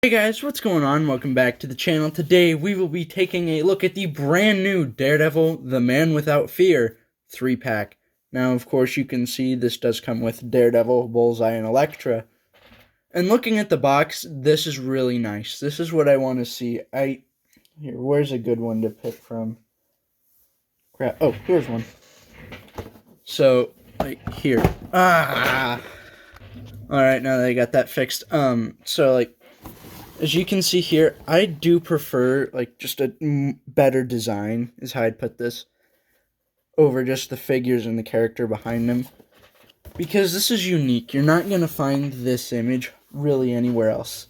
Hey guys, what's going on? Welcome back to the channel. Today we will be taking a look at the brand new Daredevil, The Man Without Fear 3-pack. Now, of course, you can see this does come with Daredevil, Bullseye, and Elektra. And looking at the box, this is really nice. This is what I want to see. Here, where's a good one to pick from? Crap. Oh, here's one. So, here. Alright, now that I got that fixed. As you can see here, I do prefer, just a better design, is how I'd put this, over just the figures and the character behind them. Because this is unique. You're not going to find this image really anywhere else.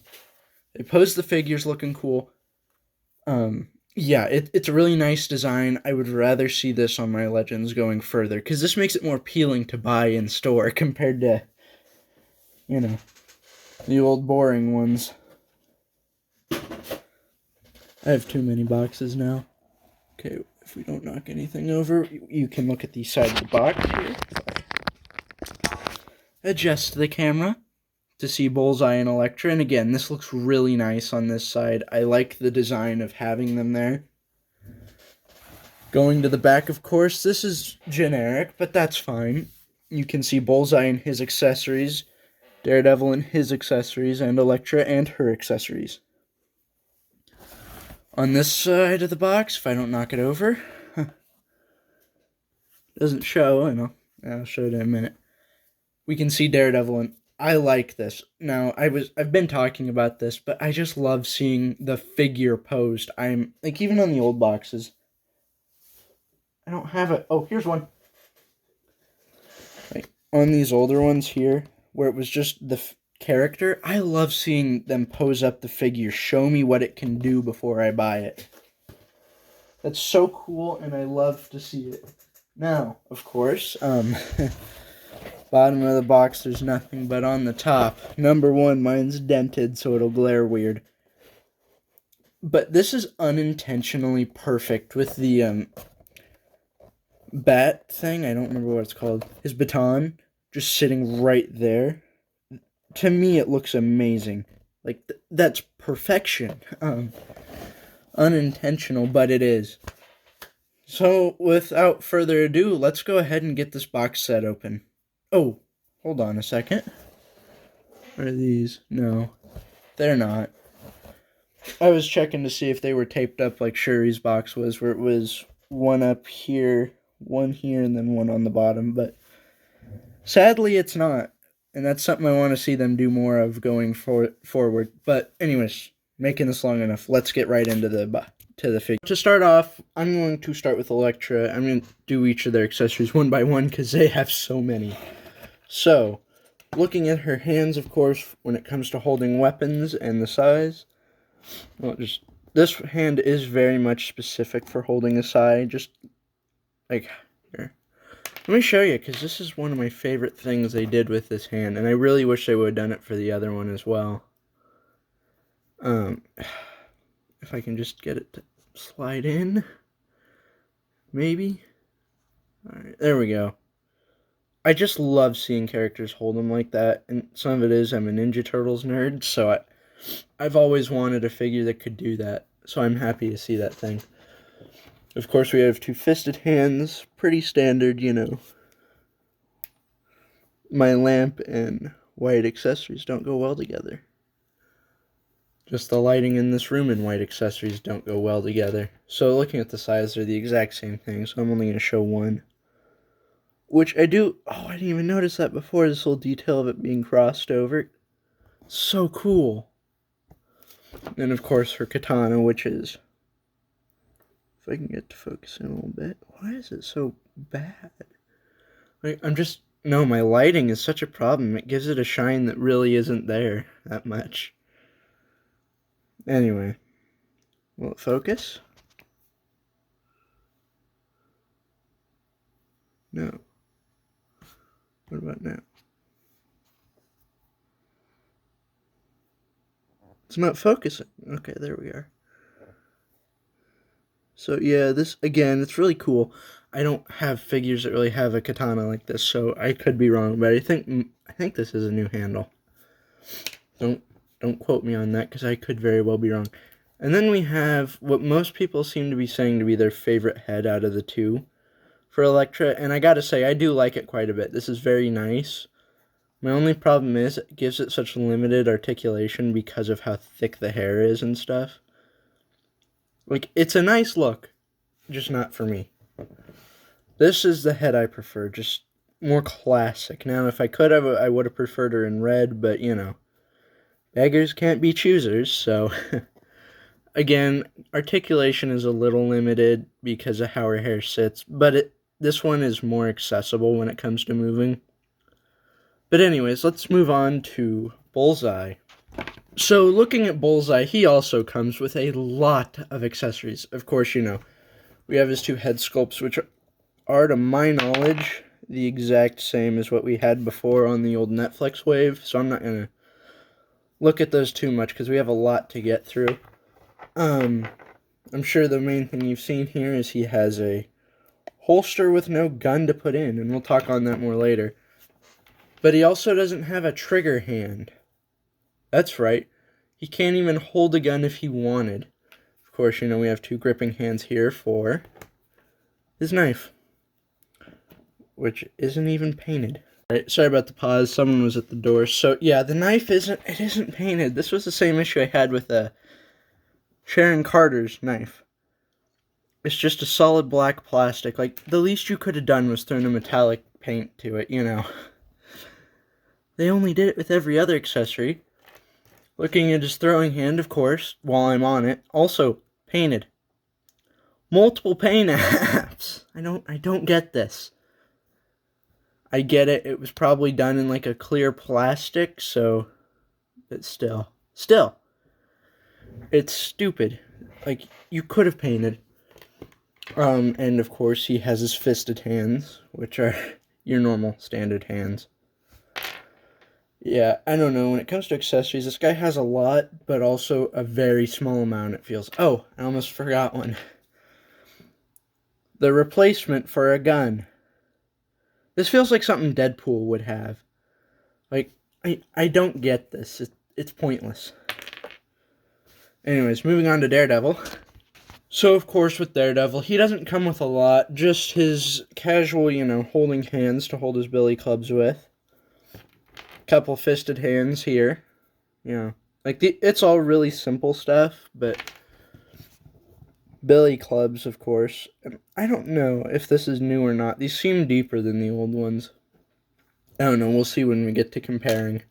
They pose the figures looking cool. Yeah, it's a really nice design. I would rather see this on my Legends going further, because this makes it more appealing to buy in store compared to, the old boring ones. I have too many boxes now. Okay, if we don't knock anything over, you can look at the side of the box here. Adjust the camera to see Bullseye and Elektra. And again, this looks really nice on this side. I like the design of having them there. Going to the back, of course, this is generic, but that's fine. You can see Bullseye and his accessories, Daredevil and his accessories, and Elektra and her accessories. On this side of the box, if I don't knock it over, doesn't show, and I'll show it in a minute. We can see Daredevil, and I like this. Now, I've been talking about this, but I just love seeing the figure posed. I'm, even on the old boxes, I don't have it. Oh, here's one. On these older ones here, where it was just the character, I love seeing them pose up the figure, show me what it can do before I buy it. That's so cool, and I love to see it. Now, of course, bottom of the box, there's nothing, but on the top, number one, mine's dented, so it'll glare weird. But this is unintentionally perfect with the bat thing. I don't remember what it's called. His baton just sitting right there. To me, it looks amazing. That's perfection. Unintentional, but it is. So, without further ado, let's go ahead and get this box set open. Oh, hold on a second. Are these? No, they're not. I was checking to see if they were taped up like Shuri's box was, where it was one up here, one here, and then one on the bottom, but sadly, it's not. And that's something I want to see them do more of going forward. But anyways, making this long enough, let's get right into the figure. To start off, I'm going to start with Elektra. I'm going to do each of their accessories one by one because they have so many. So, looking at her hands, of course, when it comes to holding weapons and the size, this hand is very much specific for holding a sai. Just like here. Let me show you, because this is one of my favorite things they did with this hand, and I really wish they would have done it for the other one as well. If I can just get it to slide in, maybe. Alright, there we go. I just love seeing characters hold them like that, and some of it is I'm a Ninja Turtles nerd, so I've always wanted a figure that could do that, so I'm happy to see that thing. Of course, we have two-fisted hands, pretty standard, My lamp and white accessories don't go well together. Just the lighting in this room and white accessories don't go well together. So looking at the size, they're the exact same thing, so I'm only going to show one. Which I didn't even notice that before, this little detail of it being crossed over. So cool. And of course her katana, which is, if I can get to focus in a little bit. Why is it so bad? No, my lighting is such a problem. It gives it a shine that really isn't there that much. Anyway, will it focus? No. What about now? It's not focusing. Okay, there we are. So yeah, this, again, it's really cool. I don't have figures that really have a katana like this, so I could be wrong, but I think this is a new handle. Don't Don't quote me on that, because I could very well be wrong. And then we have what most people seem to be saying to be their favorite head out of the two for Electra, and I gotta say, I do like it quite a bit. This is very nice. My only problem is it gives it such limited articulation because of how thick the hair is and stuff. Like, it's a nice look, just not for me. This is the head I prefer, just more classic. Now, if I could have, I would have preferred her in red, but, you know, beggars can't be choosers, so... Again, articulation is a little limited because of how her hair sits, but this one is more accessible when it comes to moving. But anyways, let's move on to Bullseye. So looking at Bullseye, he also comes with a lot of accessories. Of course, you know, we have his two head sculpts, which are, to my knowledge, the exact same as what we had before on the old Netflix wave, so I'm not going to look at those too much because we have a lot to get through. I'm sure the main thing you've seen here is he has a holster with no gun to put in, and we'll talk on that more later. But he also doesn't have a trigger hand. That's right. He can't even hold a gun if he wanted. Of course, you know, we have two gripping hands here for his knife, which isn't even painted. Right, sorry about the pause. Someone was at the door. So, yeah, the knife isn't painted. This was the same issue I had with Sharon Carter's knife. It's just a solid black plastic. Like, the least you could have done was thrown a metallic paint to it, you know. They only did it with every other accessory. Looking at his throwing hand, of course, while I'm on it, also painted. Multiple paint apps. I don't get this. I get it. It was probably done in like a clear plastic, so, but still. It's stupid. Like, you could have painted. And of course he has his fisted hands, which are your normal standard hands. Yeah, I don't know. When it comes to accessories, this guy has a lot, but also a very small amount, it feels. Oh, I almost forgot one. The replacement for a gun. This feels like something Deadpool would have. Like, I don't get this. It's pointless. Anyways, moving on to Daredevil. So, of course, with Daredevil, he doesn't come with a lot. Just his casual, you know, holding hands to hold his billy clubs with. Couple fisted hands here. You know, like, it's all really simple stuff, but... billy clubs, of course. I don't know if this is new or not. These seem deeper than the old ones. I don't know. We'll see when we get to comparing.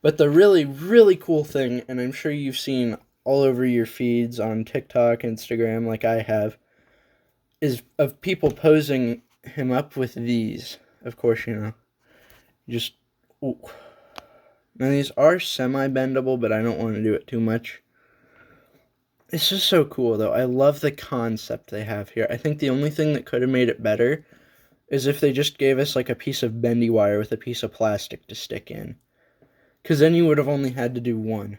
But the really, really cool thing, and I'm sure you've seen all over your feeds on TikTok, Instagram, like I have, is of people posing him up with these. Of course, you know. Just, ooh. Now, these are semi-bendable, but I don't want to do it too much. It's just so cool, though. I love the concept they have here. I think the only thing that could have made it better is if they just gave us, like, a piece of bendy wire with a piece of plastic to stick in. Because then you would have only had to do one.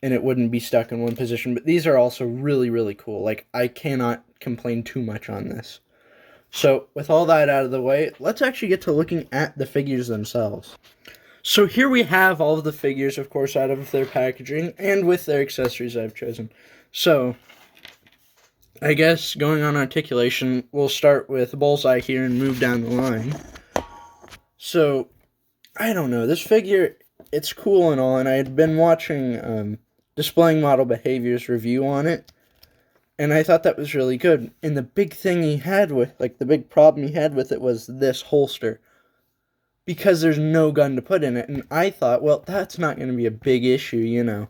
And it wouldn't be stuck in one position. But these are also really, really cool. Like, I cannot complain too much on this. So, with all that out of the way, let's actually get to looking at the figures themselves. So here we have all of the figures, of course, out of their packaging, and with their accessories I've chosen. So, I guess, going on articulation, we'll start with Bullseye here and move down the line. So, I don't know, this figure, it's cool and all, and I had been watching Displaying Model Behavior's review on it, and I thought that was really good. And the big thing he had with, like, the big problem he had with it was this holster. Because there's no gun to put in it. And I thought, well, that's not going to be a big issue, you know.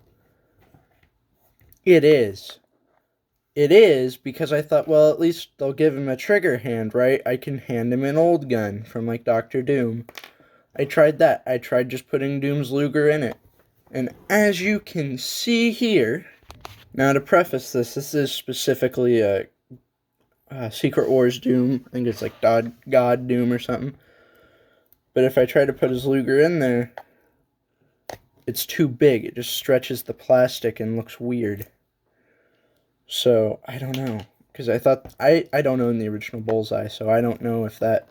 It is. It is, because I thought, well, at least they'll give him a trigger hand, right? I can hand him an old gun from, like, Dr. Doom. I tried that. I tried just putting Doom's Luger in it. And as you can see here... Now, to preface this is specifically a Secret Wars Doom. I think it's like God Doom or something. But if I try to put his Luger in there, it's too big. It just stretches the plastic and looks weird. So, I don't know. Because I thought, I don't own the original Bullseye, so I don't know if that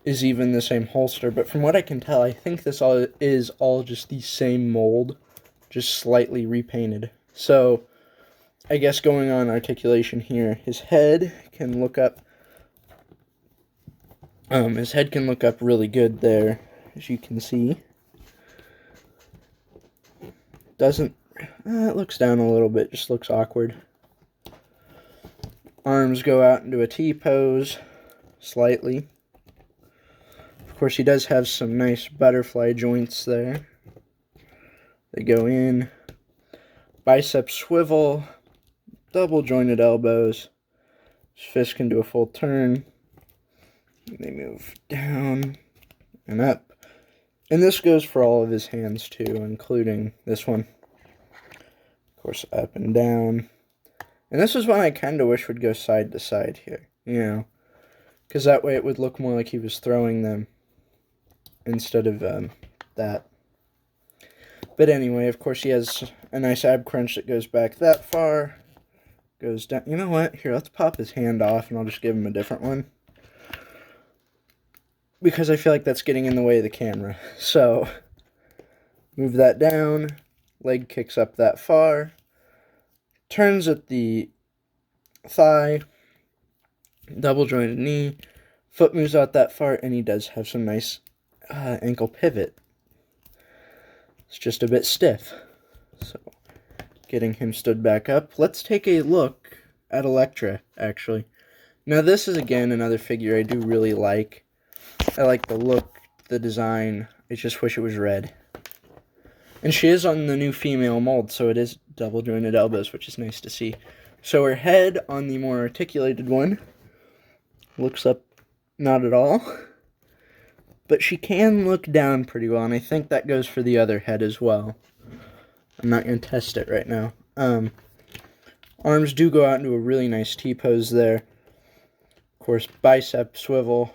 is even the same holster, but from what I can tell, I think this is all just the same mold, just slightly repainted. So, I guess going on articulation here, his head can look up. His head can look up really good there, as you can see. Doesn't. It looks down a little bit, just looks awkward. Arms go out into a T-pose, slightly. Of course, he does have some nice butterfly joints there. They go in. Bicep swivel, double jointed elbows. His fist can do a full turn. They move down and up. And this goes for all of his hands too, including this one. Of course, up and down. And this is one I kind of wish would go side to side here, you know. Because that way it would look more like he was throwing them instead of that. But anyway, of course, he has a nice ab crunch that goes back that far. Goes down. You know what? Here, let's pop his hand off and I'll just give him a different one. Because I feel like that's getting in the way of the camera. So, move that down. Leg kicks up that far. Turns at the thigh. Double jointed knee. Foot moves out that far, and he does have some nice ankle pivot. It's just a bit stiff. So, getting him stood back up. Let's take a look at Elektra, actually. Now, this is, again, another figure I do really like. I like the look, the design. I just wish it was red. And she is on the new female mold, so it is double jointed elbows, which is nice to see. So her head on the more articulated one looks up not at all. But she can look down pretty well, and I think that goes for the other head as well. I'm not going to test it right now. Arms do go out into a really nice T-pose there. Of course, bicep swivel.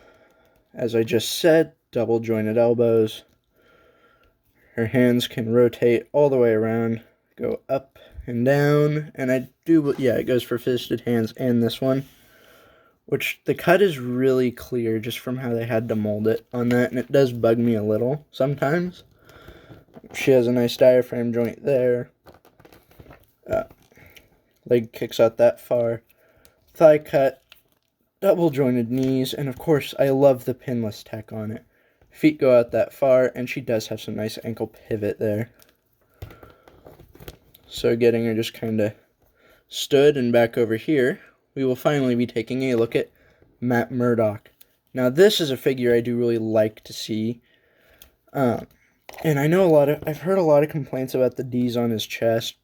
As I just said, double jointed elbows. Her hands can rotate all the way around, go up and down. And it goes for fisted hands and this one. Which, the cut is really clear just from how they had to mold it on that, and it does bug me a little sometimes. She has a nice diaphragm joint there. Leg kicks out that far. Thigh cut, double jointed knees, and of course, I love the pinless tech on it. Feet go out that far, and she does have some nice ankle pivot there. So getting her just kind of stood and back over here, we will finally be taking a look at Matt Murdock. Now, this is a figure I do really like to see. And I know I've heard a lot of complaints about the D's on his chest,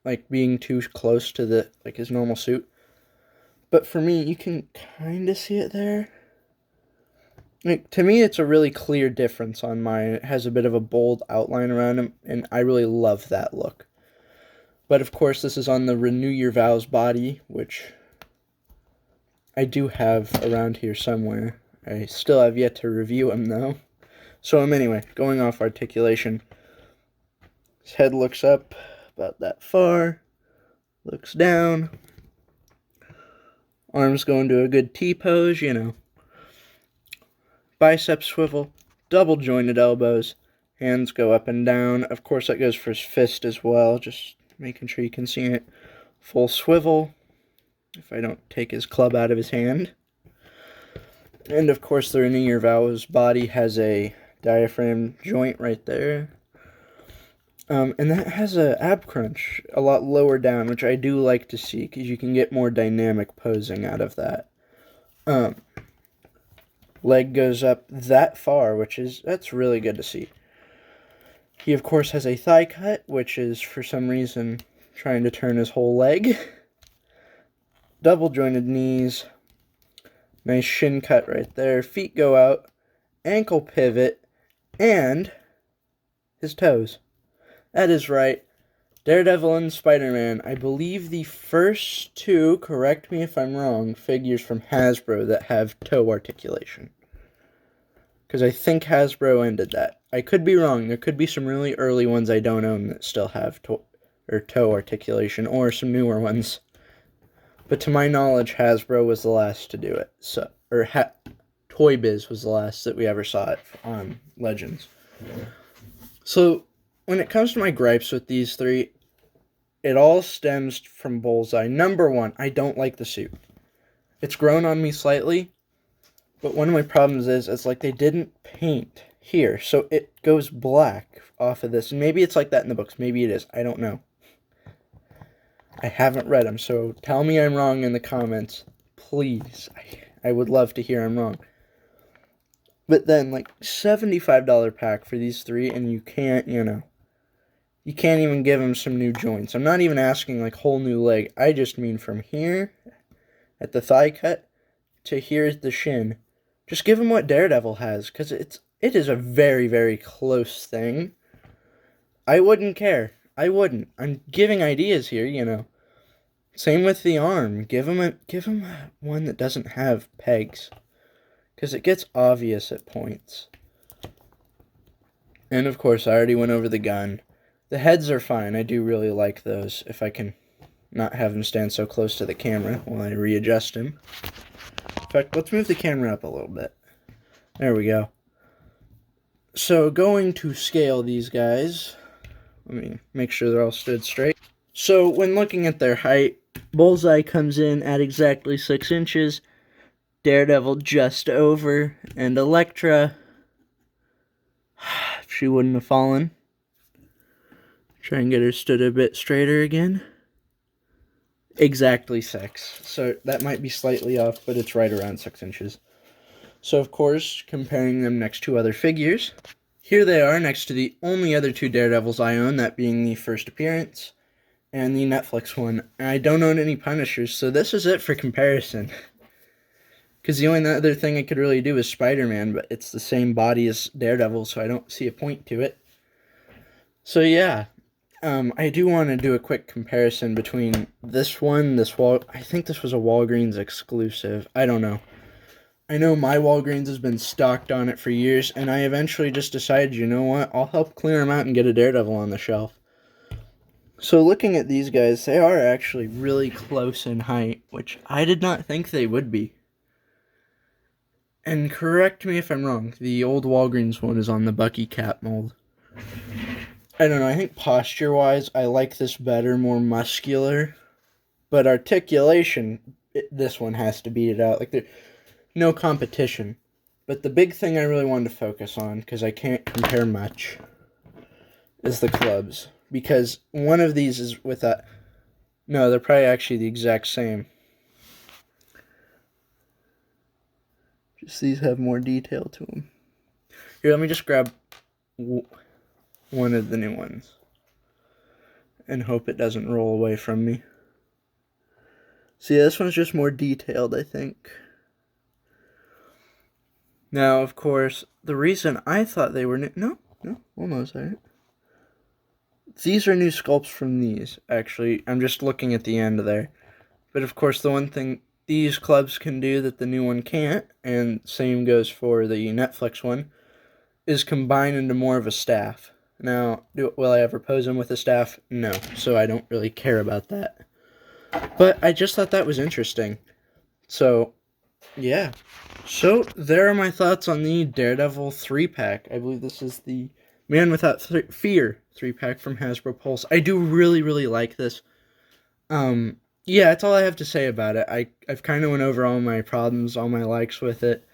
like being too close to his normal suit. But for me, you can kind of see it there. Like, to me, it's a really clear difference on mine. It has a bit of a bold outline around him, and I really love that look. But, of course, this is on the Renew Your Vows body, which I do have around here somewhere. I still have yet to review him, though. So, anyway, going off articulation. His head looks up about that far. Looks down. Arms go into a good T-pose, you know. Bicep swivel. Double jointed elbows. Hands go up and down. Of course, that goes for his fist as well. Just making sure you can see it. Full swivel. If I don't take his club out of his hand. And of course, the Renew Your Vows body has a diaphragm joint right there. And that has a ab crunch a lot lower down, which I do like to see, because you can get more dynamic posing out of that. Leg goes up that far, that's really good to see. He, of course, has a thigh cut, which is, for some reason, trying to turn his whole leg. Double jointed knees. Nice shin cut right there. Feet go out. Ankle pivot. And his toes. That is right. Daredevil and Spider-Man. I believe the first two, correct me if I'm wrong, figures from Hasbro that have toe articulation. Because I think Hasbro ended that. I could be wrong. There could be some really early ones I don't own that still have toe articulation, or some newer ones. But to my knowledge, Hasbro was the last to do it. Toy Biz was the last that we ever saw it on Legends. So, when it comes to my gripes with these three, it all stems from Bullseye. Number one, I don't like the suit. It's grown on me slightly, but one of my problems is it's like they didn't paint here, so it goes black off of this. And maybe it's like that in the books. Maybe it is. I don't know. I haven't read them, so tell me I'm wrong in the comments. Please. I would love to hear I'm wrong. But then, like, $75 pack for these three, and you can't, you can't even give them some new joints. I'm not even asking, like, whole new leg. I just mean from here at the thigh cut to here at the shin. Just give them what Daredevil has, because it is a very, very close thing. I wouldn't care. I wouldn't. I'm giving ideas here, Same with the arm. Give him one that doesn't have pegs, because it gets obvious at points. And of course, I already went over the gun. The heads are fine. I do really like those. If I can not have him stand so close to the camera while I readjust him. In fact, let's move the camera up a little bit. There we go. So going to scale these guys. Let me make sure they're all stood straight. So when looking at their height, Bullseye comes in at exactly 6 inches. Daredevil just over. And Elektra, if she wouldn't have fallen. Try and get her stood a bit straighter again. Exactly 6. So that might be slightly off, but it's right around 6 inches. So of course, comparing them next to other figures. Here they are next to the only other 2 Daredevils I own, that being the first appearance and the Netflix one. And I don't own any Punishers, so this is it for comparison. Because the only other thing I could really do is Spider-Man, but it's the same body as Daredevil, so I don't see a point to it. So yeah, I do want to do a quick comparison between this one, I think this was a Walgreens exclusive. I don't know. I know my Walgreens has been stocked on it for years, and I eventually just decided, you know what, I'll help clear them out and get a Daredevil on the shelf. So looking at these guys, they are actually really close in height, which I did not think they would be. And correct me if I'm wrong, the old Walgreens one is on the Bucky Cap mold. I don't know, I think posture-wise, I like this better, more muscular. But articulation, this one has to beat it out. Like, there's no competition. But the big thing I really wanted to focus on, because I can't compare much, is the clubs. Because one of these is with that... No, they're probably actually the exact same. Just these have more detail to them. Here, let me just grab one of the new ones. And hope it doesn't roll away from me. See, this one's just more detailed, I think. Now, of course, the reason I thought they were new... No, almost, right? These are new sculpts from these, actually. I'm just looking at the end there. But, of course, the one thing these clubs can do that the new one can't, and same goes for the Netflix one, is combine into more of a staff. Now, will I ever pose them with a staff? No, so I don't really care about that. But I just thought that was interesting. So, yeah. So, there are my thoughts on the Daredevil 3-pack. I believe this is the Man Without Fear 3-pack from Hasbro Pulse. I do really, really like this. Yeah, that's all I have to say about it. I've kind of went over all my problems, all my likes with it.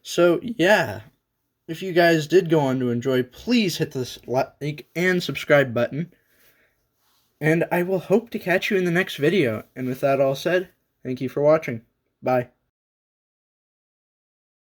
So, yeah. If you guys did go on to enjoy, please hit this like and subscribe button. And I will hope to catch you in the next video. And with that all said, thank you for watching. Bye.